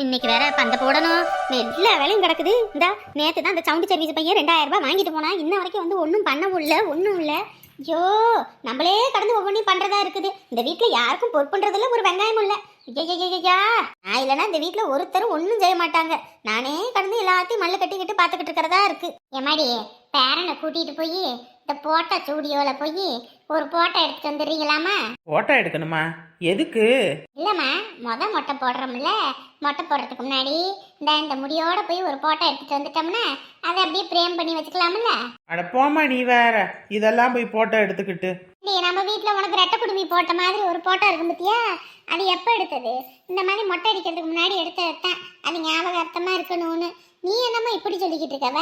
இன்னைக்கு வேற பந்த போடணும். எல்லா வேலையும் கிடக்குது. இந்த நேத்து தான் அந்த சவுண்ட் சர்வீஸ் பையன் 2000 ரூபாய் வாங்கிட்டு போனா. இன்ன வரைக்கும் வந்து ஒன்றும் பண்ணவும் இல்லை, ஒன்றும் இல்லை. ஐயோ, நம்மளே கடந்து ஒவ்வொன்றையும் பண்றதா இருக்குது. இந்த வீட்டுல யாருக்கும் பொறுப்புன்றதுல ஒரு வெங்காயமும் இல்லை. ஐயா, நான் இல்லைன்னா இந்த வீட்டுல ஒருத்தரும் ஒன்றும் செய்ய மாட்டாங்க. நானே கடந்து எல்லாத்தையும் மல்லு கட்டிக்கிட்டு பார்த்துக்கிட்டு இருக்கிறதா இருக்கு. எம்மாடி, பேரனை கூட்டிட்டு போய் இந்த போட்டா ஸ்டூடியோல போய் ஒரு போட்டோ எடுத்துட்டு வந்துடுறீங்களாமா? போட்டோ எடுக்கணுமா? எதுக்கு? இல்லம்மா, மொட்டை போடுறோம்ல, மொட்டை போடுறதுக்கு முன்னாடி இந்த முடியோட போய் ஒரு போட்டோ எடுத்துட்டு வந்துட்டோம்னா அதை அப்படியே பிரேம் பண்ணி வச்சுக்கலாம்ல. அட போமா, நீ வேற இதெல்லாம் போய் போட்டோ எடுத்துக்கிட்டு. நம்ம வீட்டுல உனக்கு ரெட்டை குடுமி போட்ட மாதிரி ஒரு போட்டோ இருக்கும் பத்தியா? அது எப்ப எடுத்தது? இந்த மாதிரி மொட்டை அடிக்கிறதுக்கு முன்னாடி எடுத்ததான். அது ஞாபகார்த்தமா இருக்கணும்னு. நீ என்னம்மா இப்படி சொல்லிக்கிட்டு இருக்கவ?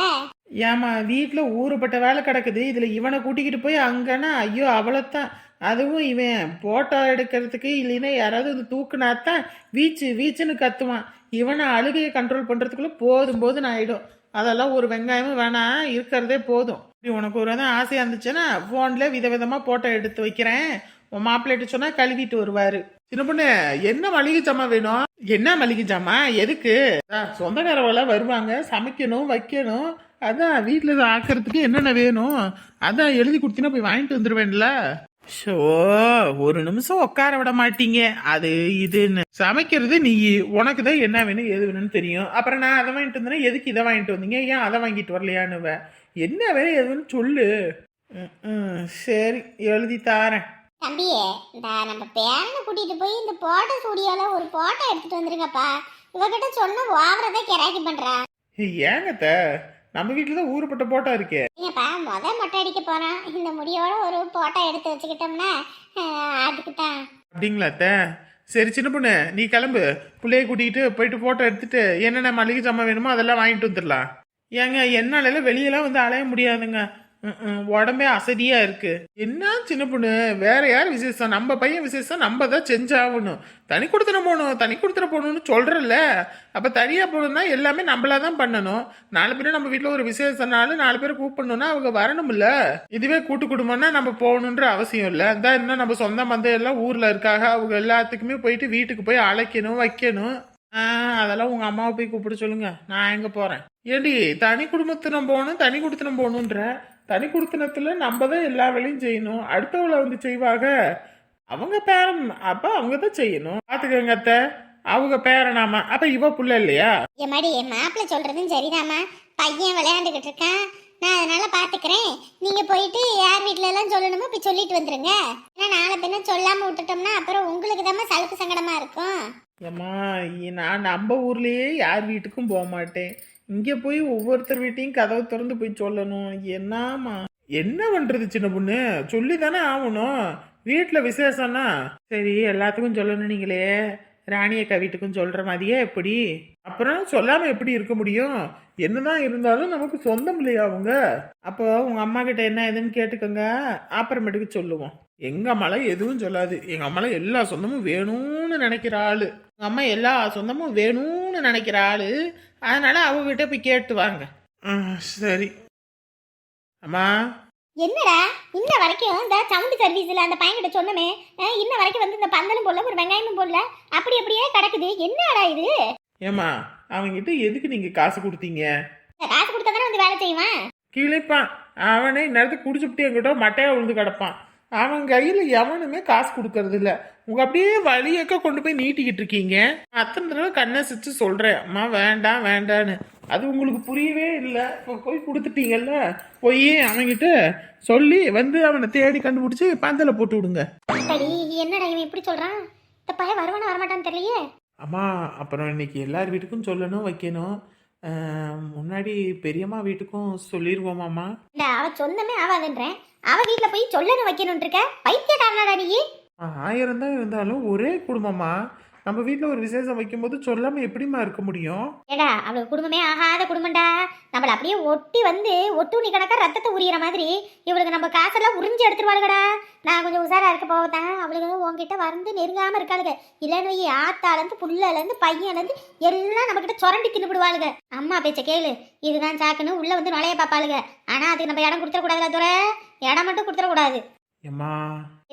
ஏமா, வீட்டுல ஊறுபட்ட வேலை கிடக்குது, இதுல இவனை கூட்டிக்கிட்டு போய் அங்கன்னா ஐயோ அவ்வளோத்தான். அதுவும் இவன் போட்டோ எடுக்கிறதுக்கு இல்லைன்னா யாராவது வந்து தூக்குனாத்தான் வீச்சு வீச்சுன்னு கத்துவான். இவனை அழுகையை கண்ட்ரோல் பண்றதுக்குள்ள போதும் போதுன்னு ஆயிடும். அதெல்லாம் ஒரு வெங்காயமும் வேணாம், இருக்கிறதே போதும். உனக்கு ஒரு தான் ஆசையா இருந்துச்சுன்னா போன்ல விதவிதமா போட்டோ எடுத்து வைக்கிறேன். உன் மாப்பிள்ளைட்டு சொன்னா கழுவிட்டு வருவாரு. சின்ன பொண்ணு, என்ன மளிகை ஜாமான் வேணும்? என்ன மளிகை ஜாமான்? எதுக்கு? சொந்தக்காரவெல்லாம் வருவாங்க, சமைக்கணும் வைக்கணும். அதான் வீட்டுல இதை ஆக்கிறதுக்கு என்னென்ன வேணும் அதான் எழுதி கொடுத்தீங்கன்னா போய் வாங்கிட்டு வந்துடுவேன்ல. ஷோ, ஒரு நிமிஷம் உட்கார விட மாட்டீங்க. அது இதுன்னு சமைக்கிறது நீ. உனக்கு தான் என்ன வேணும் எது வேணும்னு தெரியும். அப்புறம் நான் அதை வாங்கிட்டு வந்தேன்னா எதுக்கு இதை வாங்கிட்டு வந்தீங்க, ஏன் அதை வாங்கிட்டு வரலையான்னு என்ன வேணும் எதுன்னு சொல்லு. சரி, எழுதி தாரேன். தம்பியே, இந்த நம்ம பேரனை கூட்டிட்டு போய் இந்த போட்டோ ஸ்டூடியோல ஒரு போட்டோ எடுத்துட்டு வந்துருங்கப்பா. இவகிட்ட சொன்ன ஓவரதே கிராக்கி பண்றா. ஏங்கத்த, நம்ம வீட்டுல தான் ஊறுபட்ட போட்டோ இருக்கே. ஏப்பா, மொட்டை அடிக்க போறான். இந்த முடியோட ஒரு போட்டோ எடுத்து வச்சுக்கிட்டோம்னா அதுக்கு தான். அப்படிங்களா அத்த? சரி சின்ன பொண்ணு, நீ கிளம்பு. பிள்ளைய கூட்டிகிட்டு போயிட்டு போட்டோ எடுத்துட்டு என்னென்ன மளிகை ஜாமான் வேணுமோ அதெல்லாம் வாங்கிட்டு வந்துடலாம். ஏங்க, என்னால வெளியெல்லாம் வந்து அலைய முடியாதுங்க. உடம்பே அசதியா இருக்கு. என்ன சின்ன பொண்ணு, வேற யார் விசேஷம்? நம்ம பையன் விசேஷம் நம்ம தான் செஞ்சாகணும். தனி கொடுத்துட போகணும்னு சொல்றல. அப்ப தனியா போகணும்னா எல்லாமே நம்மளாதான் பண்ணணும். 4 பேரும் நம்ம வீட்டுல ஒரு விசேஷம்னாலும் 4 பேரை கூப்பிடணும்னா அவங்க வரணும்ல. இதுவே கூட்டு குடும்பம்னா நம்ம போகணுன்ற அவசியம் இல்லை. இந்த இன்னும் நம்ம சொந்த மந்த எல்லாம் ஊர்ல இருக்காக. அவங்க எல்லாத்துக்குமே போயிட்டு வீட்டுக்கு போய் அழைக்கணும் வைக்கணும். அதெல்லாம் உங்க அம்மாவை போய் கூப்பிட சொல்லுங்க. நான் எங்க போறேன்? ஏடி, தனி குடும்பத்தினம் போகணுன்ற தனி குடுத்தனத்துல நம்ம தான் எல்லா வேலையும் செய்யணும். அடுத்தவளை வந்து செய்வாங்க. அவங்க பேரன், அப்ப அவங்க தான் செய்யணும். பாத்துக்கங்க அத்தை, அவங்க பேரனாமா, அப்ப இவ புள்ள இல்லையா? என் மாப்பிள்ள சொல்றதும் சரிதாம்மா. பையன் விளையாண்டுகிட்டு இருக்கான், நான் அதனால பாத்துக்கிறேன். நீங்க போயிட்டு யார் வீட்டுல எல்லாம் சொல்லணுமோ போய் சொல்லிட்டு வந்துருங்க. ஏன்னா நாளை பின்ன சொல்லாம விட்டுட்டோம்னா அப்புறம் உங்களுக்கு தான் சலுப்பு சங்கடமா இருக்கும். ஏம்மா, நான் நம்ம ஊர்லயே யார் வீட்டுக்கும் போக மாட்டேன். இங்க போய் ஒவ்வொருத்தர் வீட்டையும் கதவை திறந்து போய் சொல்லணும். என்னமா என்ன பண்றது சின்ன பொண்ணு? சொல்லி தானே ஆகணும். வீட்டுல விசேஷம்னா சரி எல்லாத்துக்கும் சொல்லணும். நீங்களே ராணியக்கா வீட்டுக்கும் சொல்ற மாதிரியே எப்படி? அப்புறம் சொல்லாம எப்படி இருக்க முடியும்? என்னதான் இருந்தாலும் நமக்கு சொந்தம் இல்லையா அவங்க? அப்போ உங்க அம்மா கிட்ட என்ன ஏதுன்னு கேட்டுக்கோங்க, அப்புறமேட்டுக்கு சொல்லுவோம். எங்க அம்மால எதுவும் சொல்லாது. எங்க அம்மால எல்லா சொந்தமும் வேணும்னு நினைக்கிற ஆளு. எங்க அம்மா எல்லா சொந்தமும் வேணும்னு நினைக்கிற ஆளு. அதனால அவங்ககிட்ட போய் கேட்டு வாங்க. சரி அம்மா. என்னடா இன்ன வரைக்கும் இந்த சவுண்ட் சர்வீஸ்ல அந்த பையன்கிட்ட சொன்னமே, இன்ன வரைக்கும் வந்து இந்த பந்தலும் போடல, ஒரு வெங்காயமும் போடல, அப்படியே கிடக்குது. என்னடா இது? ஏமா, அவங்கிட்ட எதுக்கு நீங்க காசு கொடுத்தீங்க? காசு கொடுத்தா தானே வந்து வேலை செய்வான். கிழிப்பான். அவனே இந்நேரத்துக்கு குடிச்சுட்டு என்கிட்ட மட்டையா விழுந்து கிடப்பான். அவன் கையில எவனுமே காசு கொடுக்கறது இல்ல. உங்க அப்படியே வழியக்க கொண்டு போய் நீட்டிக்கிட்டு இருக்கீங்க. அத்தனை தடவை கண்ணை சிச்சு சொல்றேன், அம்மா வேண்டாம் வேண்டான்னு. அது உங்களுக்கு புரியவே இல்லை. இப்போ போய் கொடுத்துட்டீங்கல்ல, போய் அவன்கிட்ட சொல்லி வந்து அவனை தேடி கண்டுபிடிச்சி பந்தல போட்டு விடுங்க. என்னடா இவன் இப்படி சொல்றான்? இந்த பையன் வருவானா வரமாட்டான்னு தெரியலையே. அம்மா, அப்புறம் இன்னைக்கு எல்லார் வீட்டுக்கும் சொல்லணும் வைக்கணும். முன்னாடி பெரியம்மா வீட்டுக்கும் சொல்லிடுவோமாம்மா. அவ சொன்னமே ஆவாதுன்றேன். அவ வீட்டுல போய் சொல்லணும் வைக்கணும் இருக்க பைத்தியக்காரனாடா நீ. 1000 தான் இருந்தாலும் ஒரே குடும்பமா. நம்ம வீட்டுல ஒரு விசேஷம் வைக்கும் போது சொல்லாம எப்படிமா இருக்க முடியும்? ஏடா, அவளுக்கு குடும்பமே ஆகாத குடும்பம்டா. நம்மள அப்படியே ஒட்டி வந்து ஒட்டுணி கணக்கா ரத்தத்தை உரியிற மாதிரி இவளுக்கு நம்ம காசெல்லாம் உறிஞ்சி எடுத்துருவாளுகடா. நான் கொஞ்சம் உசாரா இருக்க போவதான். அவளுக்கு உங்ககிட்ட வந்து நெருங்காம இருக்காளுங்க. இல்லைன்னு வை, ஆத்தாலேருந்து புள்ளலேருந்து பையன்லேருந்து எல்லாம் நம்ம கிட்ட சுரண்டி தின்னுபிடுவாளுங்க. அம்மா பேச்ச கேளு, இதுதான் சாக்குன்னு உள்ள வந்து நுழைய பாப்பாளுங்க. ஆனா அதுக்கு நம்ம இடம் கொடுத்துடக்கூடாதுல துறை. இடம் மட்டும் கொடுத்துடக்கூடாது.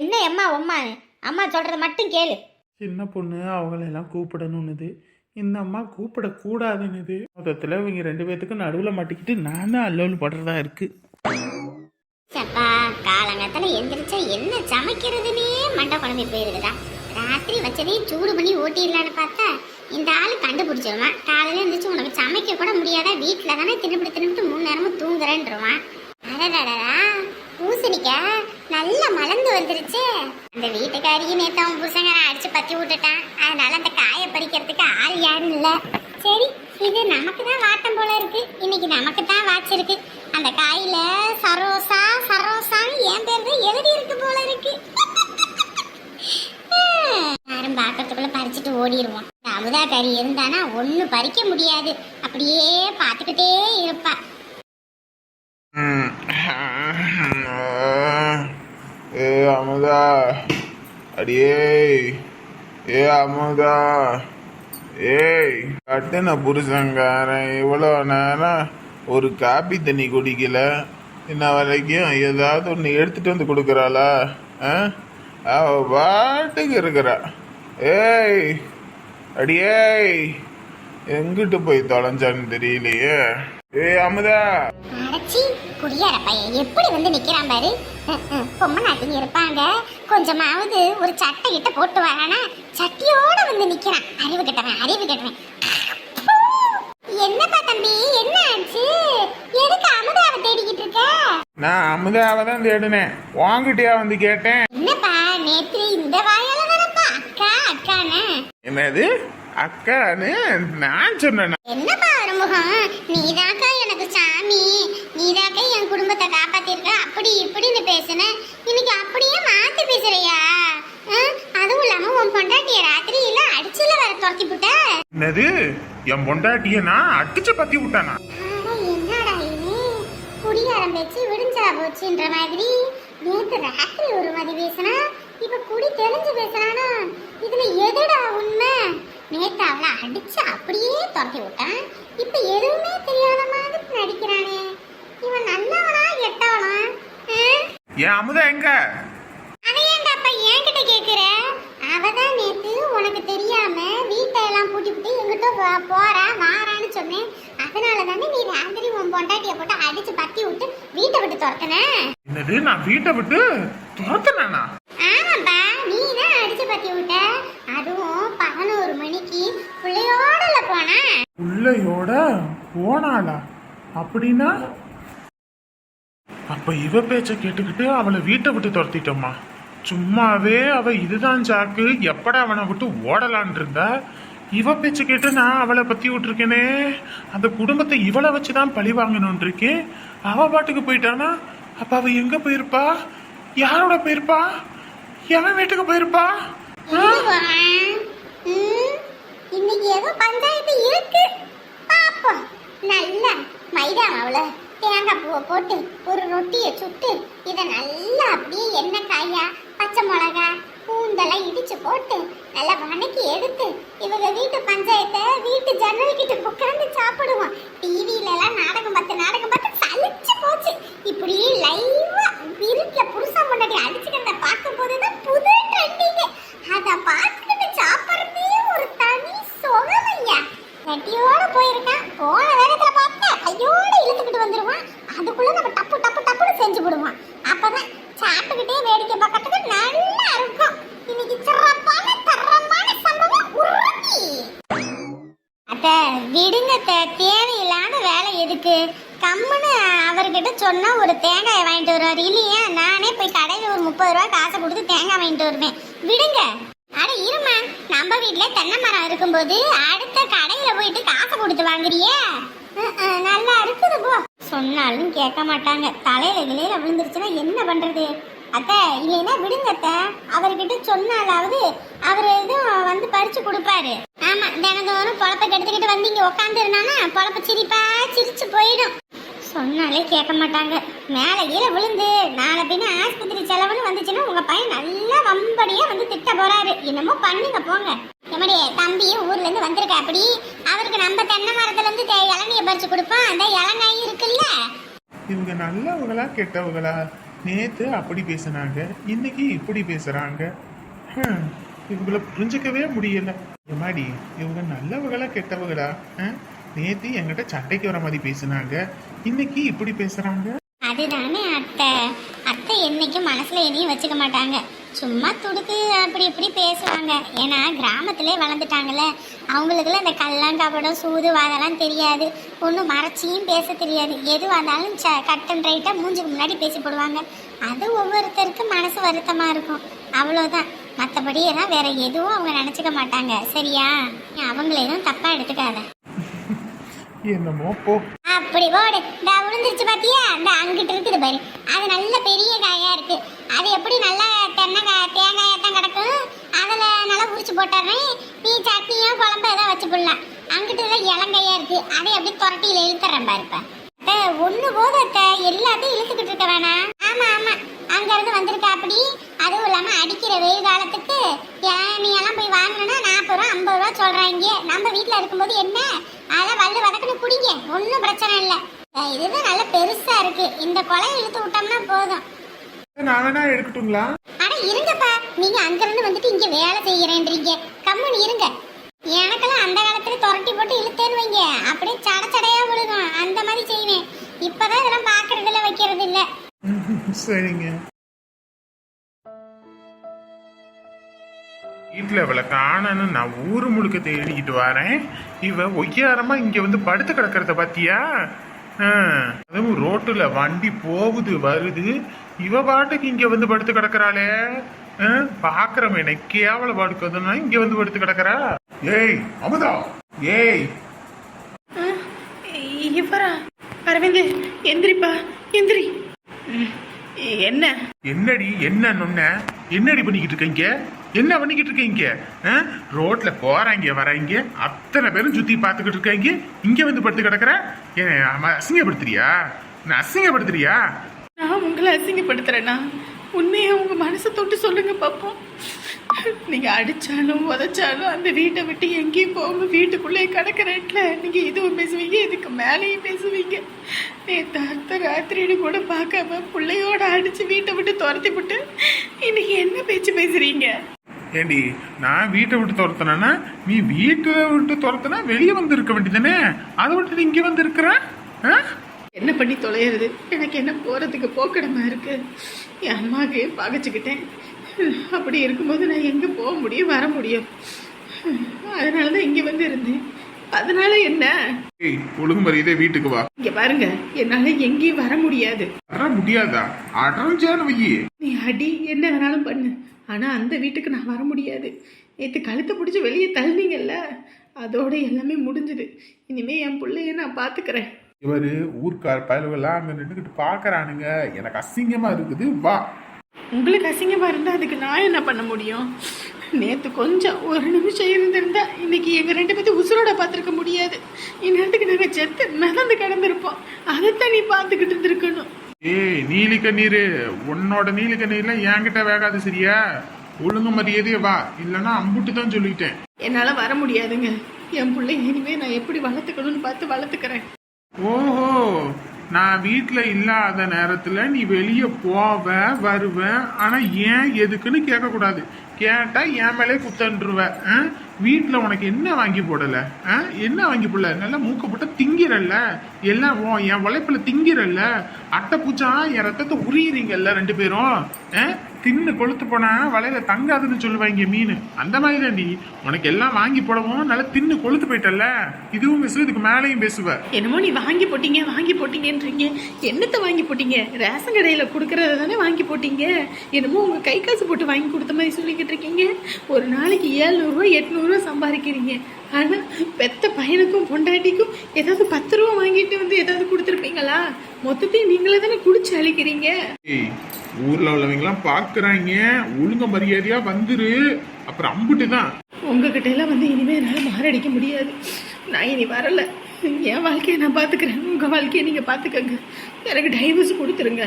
என்ன எம்மா ஒம்மா, அம்மா சொல்றத மட்டும் கேளு. சின்ன பொண்ணு அவங்களெல்லாம் கூப்பிடணும்னுது. இந்த அம்மா கூப்பிடக்கூடாதுன்னு மொத்தத்தில் இவங்க 2 பேத்துக்கும் நடுவில் மாட்டிக்கிட்டு நானும் அல்லோல் படுறதா இருக்கு. சப்பா காலங்கத்துல எந்திரிச்சா என்ன சமைக்கிறதுனே மண்டை குழம்பி போயிருக்குதா. ராத்திரி வச்சதையும் சூடு பண்ணி ஓட்டிடலான்னு பார்த்தா இந்த ஆள் கண்டுபிடிச்சிருவான். காலையில இருந்துச்சு உனக்கு சமைக்க கூட முடியாதா, வீட்டில் தானே தின்னுபிட்டு 3 நேரமும் தூங்குறேன்றவான். அடடடா பூசணிக்கா நல்லா மலர்ந்து வந்துருச்சு. அந்த வீட்டுக்காரியும் நேத்து அவன் புருஷங்கார அடிச்சு பத்தி விட்டுட்டான். அதனால அந்த காயை பறிக்கிறதுக்கு ஆள் யாரும் இல்ல. சரி இது நமக்கு தான் வாட்டம் போல இருக்கு. இன்னைக்கு நமக்கு தான் வாச்சிருக்கு. அந்த காயில சரோசா சரோசான்னு என் பேர் தான் எழுதி இருக்கு போல இருக்கு. யாரும் பாக்கிறதுக்குள்ள பறிச்சுட்டு ஓடிடுவோம். அமுதா கறி இருந்தானா ஒண்ணு பறிக்க முடியாது, அப்படியே பார்த்துக்கிட்டே இருப்பா. ஏ அமுதா, அடியே ஏ அமுதா, ஏய் கட்டின புருஷங்காரன் இவ்வளோ நேரம் ஒரு காப்பி தண்ணி குடிக்கல, இன்ன வரைக்கும் ஏதாவது ஒன்று எடுத்துட்டு வந்து கொடுக்குறாளா? அவ பாட்டுக்கு இருக்கிறா. ஏய் அடியே எங்கிட்டு போய் தொலைஞ்சான்னு தெரியலையே. ஏ அமுதா, அடச்சி குடியார பையன் எப்படி வந்து நிக்கிறான் பாரு. பொம்மை நாட்டிங்க இருப்பாங்க, கொஞ்சமாவது ஒரு சட்டை கிட்ட போட்டு வரானா சட்டியோட வந்து நிக்கிறான். அறிவு கட்டுறேன். என்னப்பா தம்பி என்ன ஆச்சு? எதுக்கு அமுதாவை தேடிக்கிட்டு இருக்க? நான் அமுதாவை தான் தேடினேன், வாங்கிட்டியா வந்து கேட்டேன். என்னப்பா நேத்து இந்த வாயால வரப்பா அக்கான்னு என்னது அக்கான்னு நான் சொன்னேன். என்னப்பா அருமுகம், நீதாக்கா எனக்கு சாமி, நீதாக்கா என் குடும்பத்தை காப்பாத்திருக்க, அப்படி இப்படின்னு பேசுன. இன்னைக்கு அப்படியே மாத்தி பேசுறியா? அதுவும் இல்லாம உன் பொண்டாட்டிய ராத்திரியில அடிச்சுல வர துரத்தி புட்ட. என்னது என் பொண்டாட்டிய நான் அடிச்சு பத்தி விட்டானா? என்னடா இது குடியாரம் பேச்சு விடிஞ்சா போச்சுன்ற மாதிரி. நேத்து ராத்திரி ஒரு மாதிரி பேசினா, இப்ப குடி தெளிஞ்சு பேசுறானா? இதுல எதுடா உண்மை? நேத்து அவளை அடிச்சு அப்படியே துரத்தி விட்டான், இப்ப எதுவுமே தெரியாத மாதிரி நடிக்கிறானே. இவன் நல்லவனா கெட்டவனா? என் அமுதா எங்க? அதை ஏன்டாப்பா என்கிட்ட கேக்குற? அவதான் நேத்து உனக்கு தெரியாம வீட்டை எல்லாம் பூட்டி விட்டு எங்கிட்ட போறா வாரான்னு சொன்னேன். அதனால தானே நீ ராத்திரி உன் பொண்டாட்டிய போட்டு அடிச்சு பத்தி விட்டு வீட்டை விட்டு துரத்துன. என்னது நான் வீட்டை விட்டு துரத்துனா? ஆமாப்பா நீ தான் அடிச்சு பத்தி விட்ட. அதுவும் 11 மணிக்கு பிள்ளையோடல போனா. பிள்ளையோட போனாளா? அப்படின்னா அப்ப இவ பேச்ச கேட்டுக்கிட்டு அவளை வீட்டை விட்டு துரத்திட்டோமா? சும்மாவே அவ இதுதான் சாக்கு, எப்படா அவனை விட்டு ஓடலான் இருந்தா, இவ பேச்ச கேட்டு நான் அவளை பத்தி விட்டுருக்கேனே. அந்த குடும்பத்தை இவளை வச்சுதான் பழி வாங்கணும்னு இருக்கேன். அவ பாட்டுக்கு போயிட்டானா? அப்ப அவ எங்க போயிருப்பா? யாரோட போயிருப்பா? எவன் வீட்டுக்கு போயிருப்பா? இன்னைக்கு ஏதோ பஞ்சாயத்து இருக்கு, பாப்போம். நல்ல மைதா மாவுல தேங்காய் பூவை போட்டு ஒரு ரொட்டியை சுட்டு இதை நல்லா அப்படியே எண்ணெய் காயா பச்சை மிளகா பூந்தெல்லாம் இடிச்சு போட்டு நல்லா வணக்கி எடுத்து இவங்க வீட்டு பஞ்சாயத்தை வீட்டு ஜன்னல் கிட்ட உட்காந்து சாப்பிடுவோம். டிவியில எல்லாம் நாடகம் பார்த்து சலிச்சு போச்சு. இப்படி லைவா வீட்டுல புருஷன் முன்னாடி அடிச்சுக்கிறத பார்க்கும் போதுதான் புது ட்ரெண்டிங். அதை பார்த்துக்கிட்டு சாப்பிடுறதே ஒரு தனி சுகமையா. கட்டியோட போயிருக்கான், போன வேகத்துல பார்த்தா கையோட இழுத்துக்கிட்டு வந்துருவான். அதுக்குள்ள நம்ம டப்புன்னு செஞ்சு விடுவான். அப்பதான் சாப்பிட்டுக்கிட்டே வேடிக்கை பார்க்கறதுக்கு நல்லா இருக்கும். இன்னைக்கு சிறப்பான தரமான சம்பவம் உறுதி. அத்த விடுங்க, தேவையில்லாத வேலை எதுக்கு? கம்முன்னு அவர்கிட்ட சொன்னா ஒரு தேங்காயை வாங்கிட்டு வருவார். இல்லையா நானே போய் கடையில் ஒரு 30 ரூபா காசை கொடுத்து தேங்காய் வாங்கிட்டு வருவேன். விடுங்க. அட இருமா, நம்ம வீட்டுல தென்னை மரம் இருக்கும்போது அடுத்த கடையில போயிட்டு காசை கொடுத்து வாங்குறியே. நல்லா இருக்குது போ. சொன்னாலும் கேட்க மாட்டாங்க. தலையில விலையில விழுந்துருச்சுன்னா என்ன பண்றது? அத்தை இல்லைன்னா விடுங்க அத்தை, அவர்கிட்ட சொன்னாலாவது அவர் எதுவும் வந்து பறிச்சு கொடுப்பாரு. ஆமா தினந்தோறும் பொழப்ப கெடுத்துக்கிட்டு வந்து இங்க உட்காந்து இருந்தானா பொழப்ப சிரிச்சு போயிடும். சொன்னாலே கேட்க மாட்டாங்க. மேலே கீழே விழுந்து நாளை பின்ன ஆஸ்பத்திரி செலவுன்னு வந்துச்சுன்னா உங்க பையன் நல்லா வம்படியா வந்து திட்ட போறாரு. என்னமோ பண்ணுங்க போங்க. எம்மடி தம்பியும் ஊர்ல இருந்து வந்திருக்க, அப்படி அவருக்கு நம்ம தென்னை மரத்துல இருந்து இளநிய பறிச்சு கொடுப்போம். அந்த இளங்காய் இருக்குல்ல. இவங்க நல்லவங்களா கெட்டவங்களா? நேத்து அப்படி பேசுனாங்க, இன்னைக்கு இப்படி பேசுறாங்க. இவங்களை புரிஞ்சுக்கவே முடியல. எம்மாடி இவங்க நல்லவங்களா கெட்டவங்களா? நேத்து என்கிட்ட சண்டைக்கு வர மாதிரி பேசுனாங்க, இன்னைக்கு இப்படி பேசுறாங்க. அதுதானே அத்தை. அத்தை என்னைக்கும் மனசுல எதையும் வச்சுக்க மாட்டாங்க. சும்மா துடுக்கு அப்படி இப்படி பேசுவாங்க. ஏன்னா கிராமத்திலே வளர்ந்துட்டாங்கல்ல. அவங்களுக்குலாம் இந்த கல்லாங்காப்படம் சூது வாதெல்லாம் தெரியாது. ஒன்றும் மறைச்சியும் பேச தெரியாது. எதுவாக இருந்தாலும் கட் அண்ட் ரைட்டாக மூஞ்சுக்கு முன்னாடி பேசி போடுவாங்க. அது ஒவ்வொருத்தருக்கும் மனசு வருத்தமாக இருக்கும், அவ்வளோதான். மற்றபடி எல்லாம் வேற எதுவும் அவங்க நினச்சிக்க மாட்டாங்க. சரியா? அவங்கள எதுவும் தப்பாக எடுத்துக்காத. என்னமோ போ. அப்படி போடு. இந்த விழுந்துருச்சு பாத்தியா? இந்த அங்கிட்டு இருக்குது பாரு. அது நல்ல பெரிய காயா இருக்கு. அது எப்படி நல்லா தேங்காயத்தான் கிடக்கும். அதுல நல்லா உரிச்சு போட்டுறேன். நீ சட்னியோ குழம்பு ஏதோ வச்சு போடலாம். அங்கிட்டு இளங்கையா இருக்கு. அதை எப்படி துரட்டியில இழுத்துறேன் பாருப்ப. ஒண்ணு போத எல்லாத்தையும் இழுத்துக்கிட்டு இருக்க வேணாம். ஆமா ஆமா, அங்க இருந்து வந்திருக்க அப்படி. அதுவும் இல்லாம அடிக்கிற வெயில் காலத்துக்கு நீ எல்லாம் போய் வாங்கினா 40 ரூபா 50 ரூபா சொல்றாங்க. நம்ம வீட்டுல இருக்கும்போது என்ன அதெல்லாம் வல்லு வதக்குன்னு குடிங்க, ஒன்றும் பிரச்சனை இல்லை. இதுதான் நல்ல பெருசா இருக்கு. இந்த கொலையை இழுத்து விட்டோம்னா போதும். நான் வேணா எடுக்கட்டுங்களா? ஆனா இருங்கப்பா, நீங்க அங்க இருந்து வந்துட்டு இங்க வேலை செய்யறேன்றீங்க. கம்முன்னு இருங்க. எனக்கெல்லாம் அந்த காலத்துல துரட்டி போட்டு இழுத்தேன்னு வைங்க, அப்படியே சடையா விழுகும். அந்த மாதிரி செய்வேன். இப்பதான் இதெல்லாம் பாக்குறதுல வைக்கிறது இல்ல. சரிங்க. வீட்டுல இவளை காணன்னு நான் ஊரு முழுக்க தேடிக்கிட்டு வரேன். இவ ஒய்யாரமா இங்க வந்து படுத்து கிடக்கிறத பாத்தியா? அதுவும் ரோட்டுல வண்டி போகுது வருது, இவ பாட்டுக்கு இங்க வந்து படுத்து கிடக்குறாளே. பாக்குறவன் என்ன கேவல படுக்குதுன்னா இங்க வந்து படுத்து கிடக்குறா. ஏய் அமுதா, ஏய் இவரா? அரவிந்த் எந்திரிப்பா, எந்திரி. என்ன என்னடி என்ன நொன்ன? என்னடி பண்ணிக்கிட்டு இருக்கீங்க? என்ன பண்ணிக்கிட்டு இருக்கீங்க? ரோட்ல போறாங்க வராங்க, அத்தனை பேரும் சுத்தி பாத்துக்கிட்டு இருக்காங்க, இங்க வந்து படுத்து கிடக்குற. அசிங்கப்படுத்துறியா? நான் அசிங்கப்படுத்துறியா? நான் உங்களை அசிங்கப்படுத்துறேன்னா உண்மையை உங்க மனசை தொட்டு சொல்லுங்க பாப்போம். நீங்க அடிச்சாலும் உதைச்சாலும் அந்த வீட்டை விட்டு எங்கேயும் போகாம வீட்டுக்குள்ளே கிடக்கிறேன்ல. நீங்க இதுவும் பேசுவீங்க, இதுக்கு மேலேயும் பேசுவீங்க. நேற்று அர்த்த ராத்திரின்னு கூட பார்க்காம பிள்ளையோட அடிச்சு வீட்டை விட்டு துரத்தி விட்டு இன்னைக்கு என்ன பேச்சு பேசுறீங்க? ஏண்டி நான் வீட்டை விட்டு துரத்தினா நீ வீட்டை விட்டு துரத்தினா வெளியே வந்து இருக்க வேண்டியதானே? அதை விட்டு இங்க வந்து இருக்கிற என்ன பண்ணி தொலைகிறது? எனக்கு என்ன போறதுக்கு போக்கடமா இருக்கு. என் அம்மாவுக்கு பகைச்சுக்கிட்டேன். அப்படி இருக்கும்போது நான் எங்க போக முடியும், வர முடியும்? அதனாலதான் இங்க வந்து இருந்தேன். அதனால என்ன? ஒழுங்கு மரியாதை வீட்டுக்கு வா. இங்க பாருங்க, என்னால எங்கேயும் வர முடியாது. வர முடியாதா? அடஞ்சான வையே. நீ அடி என்ன வேணாலும் பண்ணு, ஆனா அந்த வீட்டுக்கு நான் வர முடியாது. நேற்று கழுத்தை பிடிச்சி வெளியே தள்ளினீங்கல்ல, அதோட எல்லாமே முடிஞ்சுது. இனிமே என் பிள்ளைய நான் பாத்துக்கிறேன். இவரு ஊர்க்கார் பயலுகெல்லாம் அங்க நின்றுகிட்டு பாக்குறானுங்க, எனக்கு அசிங்கமா இருக்குது. வா. உங்களுக்கு அசிங்கமா இருந்தா அதுக்கு நான் என்ன பண்ண முடியும்? நேற்று கொஞ்சம் ஒரு நிமிஷம் இருந்திருந்தா இன்னைக்கு எங்க 2 பேர்த்து உசுரோட பார்த்துருக்க முடியாது. இந்நேரத்துக்கு நாங்க செத்து மிதந்து கிடந்திருப்போம். அதைத்தான் நீ பார்த்துக்கிட்டு இருந்திருக்கணும். ஏய் நீலி கண்ணீர், உன்னோட நீலி கண்ணீர்லாம் என்கிட்ட வேகாது சரியா? ஒழுங்கு மரியாதையே வா, இல்லைன்னா அம்புட்டு தான் சொல்லிட்டேன். என்னால வர முடியாதுங்க. என் பிள்ளை இனிமே நான் எப்படி வளர்த்துக்கணும்னு பார்த்து வளர்த்துக்கிறேன். ஓஹோ, நான் வீட்டுல இல்லாத நேரத்துல நீ வெளியே போவ வருவ, ஆனா ஏன் எதுக்குன்னு கேட்க கூடாது. கேட்டா என் மேலே குத்தன்றுவ. வீட்டுல உனக்கு என்ன வாங்கி போடல? என்ன வாங்கி போடல? நல்லா மூக்க போட்ட திங்கிறல்ல, எல்லாம் என் உழைப்புல திங்கிறல்ல. அட்டை பூச்சா என் ரத்தத்தை உரியுறீங்கல்ல 2 பேரும். தின்னு கொளுத்து போனா வலையில தங்காதுன்னு சொல்லுவாங்க மீன். அந்த மாதிரி தான் நீ. உனக்கு எல்லாம் வாங்கி போடவும் நல்லா தின்னு கொளுத்து போயிட்டல்ல. இதுவும் பேசுவ, இதுக்கு மேலேயும் பேசுவ. என்னமோ நீ வாங்கி போட்டீங்கன்றீங்க. என்னத்தை வாங்கி போட்டீங்க? ரேஷன் கடையில கொடுக்கறத தானே வாங்கி போட்டீங்க. என்னமோ உங்க கை காசு போட்டு வாங்கி கொடுத்த மாதிரி சொல்லிக்கிட்டு இருக்கீங்க. ஒரு நாளைக்கு 700 ரூபா 800 ரூபா சம்பாதிக்கிறீங்க. ஆனா பெத்த பையனுக்கும் பொண்டாட்டிக்கும் ஏதாவது 10 ரூபா வாங்கிட்டு வந்து ஏதாவது கொடுத்துருப்பீங்களா? மொத்தத்தையும் நீங்களே தானே குடிச்சு அழிக்கிறீங்க. ஊர்ல உள்ளவங்கலாம் பாக்குறாங்க, ஒழுங்க மரியாதையா வந்துரு, அப்புறம் அம்புட்டு தான். உங்ககிட்ட எல்லாம் வந்து இனிமே என்னால மாரடிக்க முடியாது. நான் இனி வரல. என் வாழ்க்கையை நான் பாத்துக்கிறேன், உங்க வாழ்க்கையை நீங்க பாத்துக்கங்க. எனக்கு டைவர்ஸ் கொடுத்துருங்க.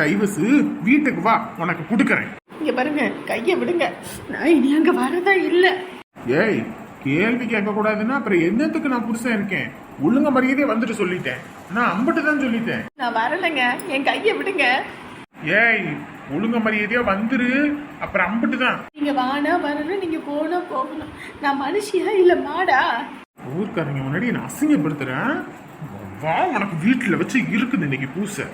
டைவர்ஸ் வீட்டுக்கு வா, உனக்கு கொடுக்கறேன். இங்க பாருங்க, கைய விடுங்க. நான் இனி அங்க வரதா இல்ல. ஏய் கேள்வி கேட்க கூடாதுன்னா அப்புறம் என்னத்துக்கு நான் புருஷன் இருக்கேன்? ஒழுங்க மரியாதையே வந்துட்டு சொல்லிட்டேன். நான் அம்பட்டு தான் சொல்லிட்டேன். நான் வரலைங்க, என் கைய விடுங்க. ஏய் ஒழுங்க மரியாதையா வந்துரு, அப்புறம் அம்பிட்டு தான். நீங்க வானா வரணும், நீங்க போனா போகணும். நான் மனுஷியா இல்ல மாடா? ஊர்க்காரங்க முன்னாடி நான் அசிங்கப்படுத்துறேன். வா, உனக்கு வீட்டுல வச்சு இருக்குது இன்னைக்கு பூசை.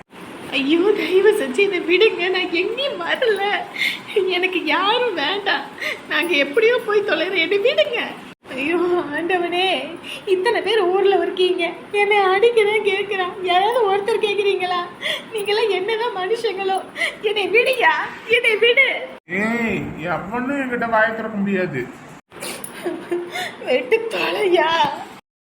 ஐயோ தயவு செஞ்சு இதை விடுங்க, நான் எங்கேயும் வரல, எனக்கு யாரும் வேண்டாம், நாங்க எப்படியோ போய் தொலைறோம், என்னை விடுங்க. ஐயோ ஆண்டவனே, இத்தனை பேர் ஊர்ல இருக்கீங்க, என்னை அடிக்கிறேன் கேட்கிறான், யாராவது ஒருத்தர் கேக்குறீங்களா? நீங்களாம் என்னதான் மனுஷங்களோ, என்னை விடுயா, என்னை விடு. ஏய், எவனும் என்கிட்ட வாயை திறக்க முடியாது. வெட்டு தொலையா.